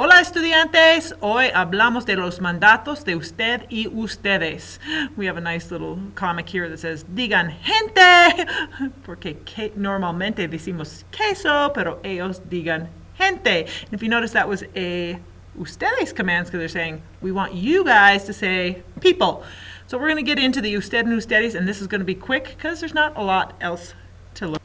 Hola estudiantes, hoy hablamos de los mandatos de usted y ustedes. We have a nice little comic here that says, digan gente, porque normalmente decimos queso, pero ellos digan gente. And if you notice, that was a ustedes commands because they're saying, we want you guys to say people. So we're going to get into the usted and ustedes, and this is going to be quick because there's not a lot else to learn.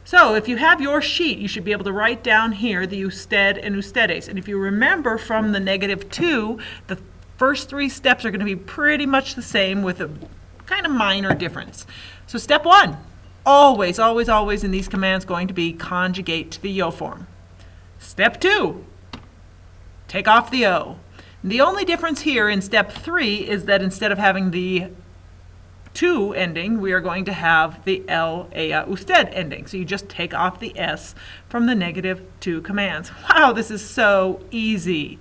So if you have your sheet, you should be able to write down here the usted and ustedes. And if you remember from the -2, the first 3 steps are going to be pretty much the same with a kind of minor difference. So step 1, always, always, always in these commands going to be conjugate to the yo form. Step 2, take off the o. And the only difference here in step 3 is that instead of having the to ending, we are going to have the el, ella, usted ending. So you just take off the s from the -2 commands. Wow, this is so easy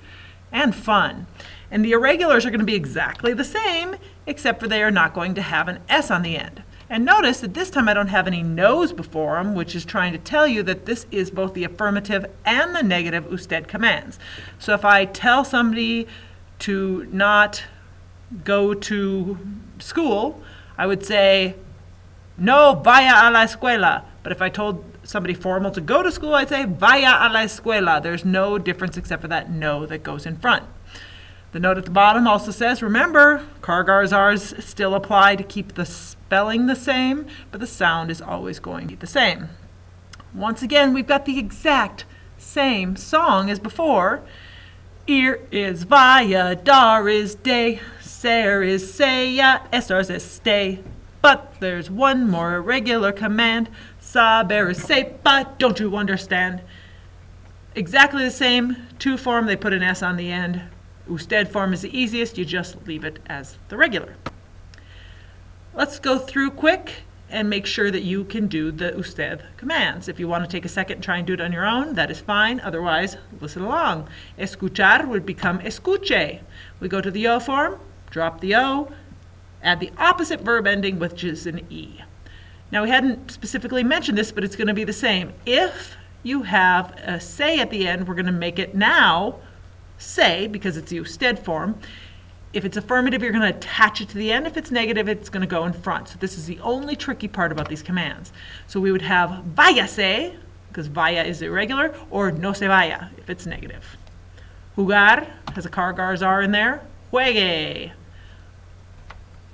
and fun. And the irregulars are going to be exactly the same, except for they are not going to have an s on the end. And notice that this time I don't have any no's before them, which is trying to tell you that this is both the affirmative and the negative usted commands. So if I tell somebody to not go to school, I would say, no vaya a la escuela. But if I told somebody formal to go to school, I'd say, vaya a la escuela. There's no difference except for that no that goes in front. The note at the bottom also says, remember, Kargar's R's still apply to keep the spelling the same, but the sound is always going to be the same. Once again, we've got the exact same song as before. Ir is vaya, dar is de, ser is seya, estars is stay. But there's one more irregular command. Saber is sepa, don't you understand? Exactly the same to form, they put an s on the end. Usted form is the easiest, you just leave it as the regular. Let's go through quick and make sure that you can do the usted commands. If you want to take a second and try and do it on your own, that is fine. Otherwise, listen along. Escuchar would become escuche. We go to the yo form, drop the o, add the opposite verb ending, which is an e. Now, we hadn't specifically mentioned this, but it's going to be the same. If you have a say at the end, we're going to make it now say, because it's the usted form. If it's affirmative, you're going to attach it to the end. If it's negative, it's going to go in front. So this is the only tricky part about these commands. So we would have váyase, because vaya is irregular, or no se vaya, if it's negative. Jugar has a Kargar's R in there. Juegue.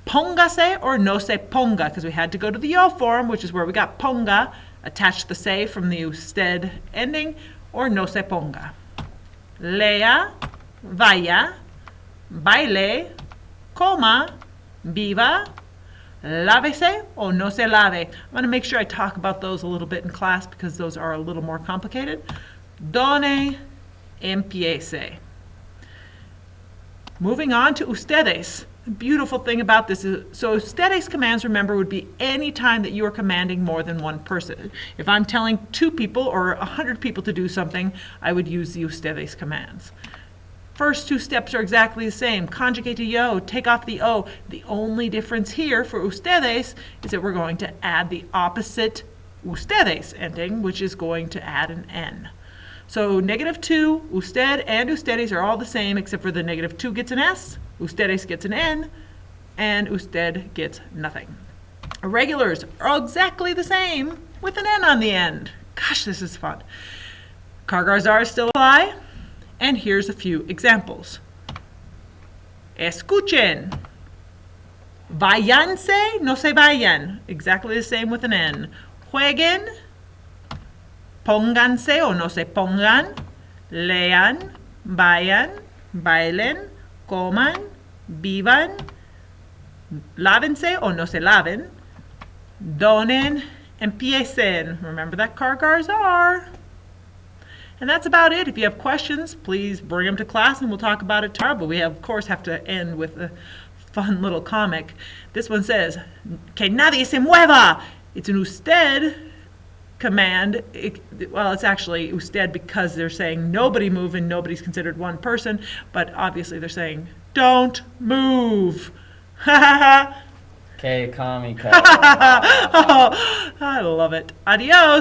Póngase or no se ponga, because we had to go to the yo form, which is where we got ponga, attach the se from the usted ending, or no se ponga. Lea, vaya, baile, coma, viva, lávese o no se lave. I'm going to make sure I talk about those a little bit in class because those are a little more complicated. Done, empiece. Moving on to ustedes. The beautiful thing about this is, so ustedes commands, remember, would be any time that you are commanding more than one person. If I'm telling 2 people or 100 people to do something, I would use the ustedes commands. First 2 steps are exactly the same. Conjugate to yo, take off the o. The only difference here for ustedes is that we're going to add the opposite ustedes ending, which is going to add an n. So -2, usted and ustedes are all the same, except for the -2 gets an s, ustedes gets an n, and usted gets nothing. Irregulars are exactly the same with an n on the end. Gosh, this is fun. Kargar's R still apply. And here's a few examples. Escuchen. Váyanse, no se vayan. Exactly the same with an N. Jueguen. Pónganse o no se pongan. Lean. Vayan. Bailen. Coman. Vivan. Lávense o no se laven. Donen. Empiecen. Remember that Kargar's R. And that's about it. If you have questions, please bring them to class and we'll talk about it tomorrow. But we, of course, have to end with a fun little comic. This one says, que nadie se mueva. It's an usted command. Well, it's actually usted because they're saying nobody move and nobody's considered one person. But obviously they're saying, don't move. Que comical. Oh, I love it. Adios.